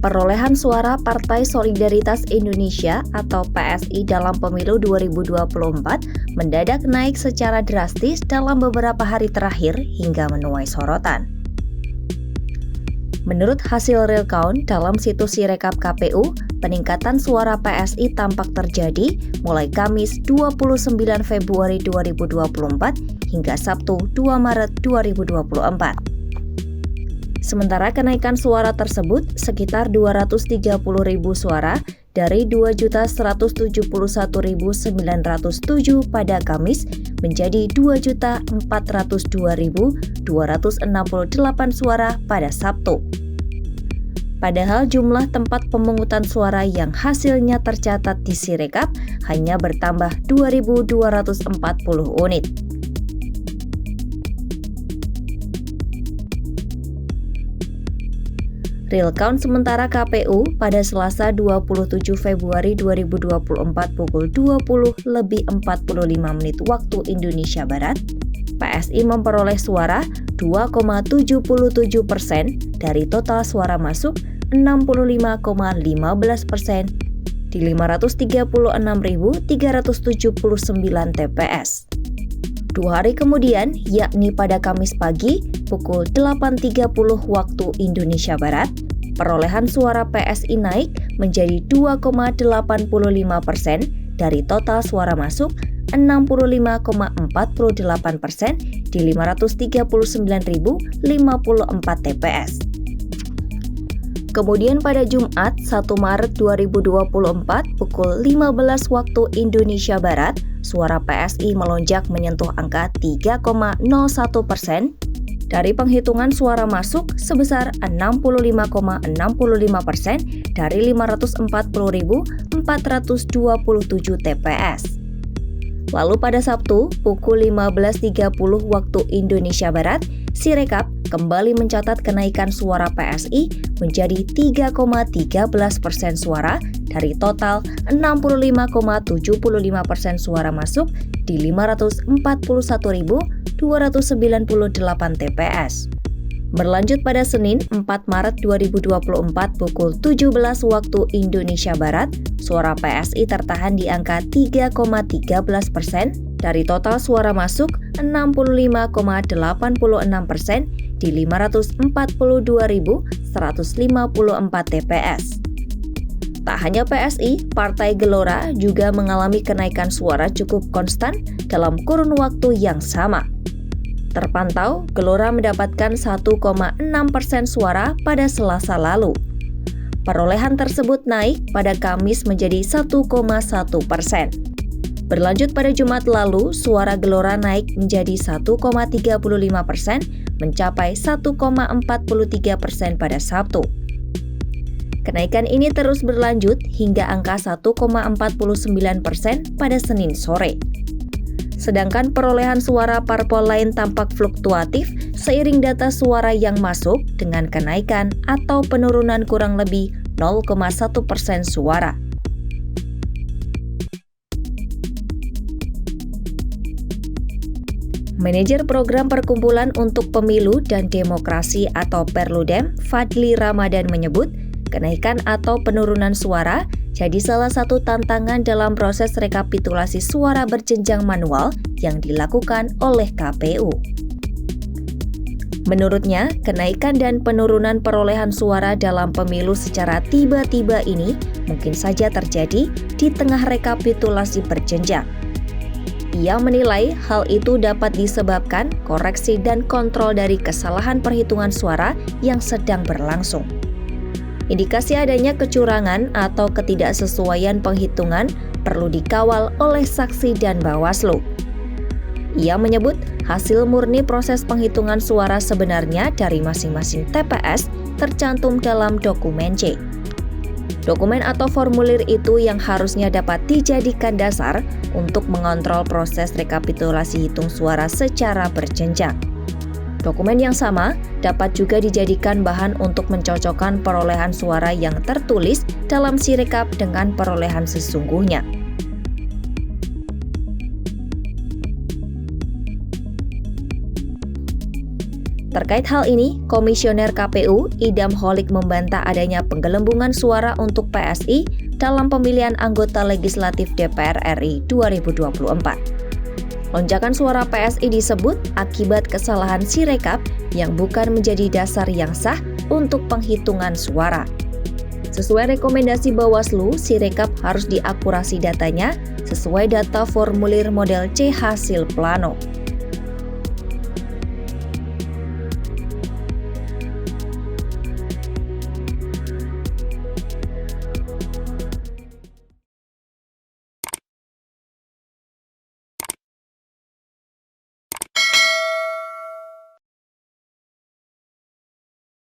Perolehan suara Partai Solidaritas Indonesia atau PSI dalam pemilu 2024 mendadak naik secara drastis dalam beberapa hari terakhir hingga menuai sorotan. Menurut hasil real count dalam situs Sirekap KPU, peningkatan suara PSI tampak terjadi mulai Kamis 29 Februari 2024 hingga Sabtu 2 Maret 2024. Sementara kenaikan suara tersebut sekitar 230.000 suara dari 2.171.907 pada Kamis menjadi 2.402.268 suara pada Sabtu. Padahal jumlah tempat pemungutan suara yang hasilnya tercatat di Sirekap hanya bertambah 2.240 unit. Real count sementara KPU pada Selasa 27 Februari 2024 pukul 20.45 waktu Indonesia Barat, PSI memperoleh suara 2,77% dari total suara masuk 65,15% di 536.379 TPS. 2 hari kemudian, yakni pada Kamis pagi pukul 8.30 waktu Indonesia Barat, perolehan suara PSI naik menjadi 2,85% dari total suara masuk 65,48% di 539.054 TPS. Kemudian pada Jumat 1 Maret 2024 pukul 15 waktu Indonesia Barat, suara PSI melonjak menyentuh angka 3,01% dari penghitungan suara masuk sebesar 65,65% dari 540.427 TPS. Lalu pada Sabtu pukul 15.30 waktu Indonesia Barat, Sirekap kembali mencatat kenaikan suara PSI menjadi 3,13% suara dari total 65,75% suara masuk di 541.298 TPS. Berlanjut pada Senin 4 Maret 2024 pukul 17 waktu Indonesia Barat, suara PSI tertahan di angka 3,13% dari total suara masuk 65,86% di 542.154 TPS. Tak hanya PSI, Partai Gelora juga mengalami kenaikan suara cukup konstan dalam kurun waktu yang sama. Terpantau, Gelora mendapatkan 1,6% suara pada Selasa lalu. Perolehan tersebut naik pada Kamis menjadi 1,1%. Berlanjut pada Jumat lalu, suara Gelora naik menjadi 1,35%, mencapai 1,43% pada Sabtu. Kenaikan ini terus berlanjut hingga angka 1,49% pada Senin sore. Sedangkan perolehan suara parpol lain tampak fluktuatif seiring data suara yang masuk dengan kenaikan atau penurunan kurang lebih 0,1% suara. Manajer Program Perkumpulan untuk Pemilu dan Demokrasi atau Perludem, Fadli Ramadan menyebut, kenaikan atau penurunan suara jadi salah satu tantangan dalam proses rekapitulasi suara berjenjang manual yang dilakukan oleh KPU. Menurutnya, kenaikan dan penurunan perolehan suara dalam pemilu secara tiba-tiba ini mungkin saja terjadi di tengah rekapitulasi berjenjang. Ia menilai hal itu dapat disebabkan koreksi dan kontrol dari kesalahan perhitungan suara yang sedang berlangsung. Indikasi adanya kecurangan atau ketidaksesuaian penghitungan perlu dikawal oleh saksi dan Bawaslu. Ia menyebut hasil murni proses penghitungan suara sebenarnya dari masing-masing TPS tercantum dalam dokumen C. Dokumen atau formulir itu yang harusnya dapat dijadikan dasar untuk mengontrol proses rekapitulasi hitung suara secara berjenjang. Dokumen yang sama dapat juga dijadikan bahan untuk mencocokkan perolehan suara yang tertulis dalam Sirekap dengan perolehan sesungguhnya. Terkait hal ini, Komisioner KPU Idam Holik membantah adanya penggelembungan suara untuk PSI dalam pemilihan anggota legislatif DPR RI 2024. Lonjakan suara PSI disebut akibat kesalahan Sirekap yang bukan menjadi dasar yang sah untuk penghitungan suara. Sesuai rekomendasi Bawaslu, Sirekap harus diakurasi datanya sesuai data formulir model C hasil plano.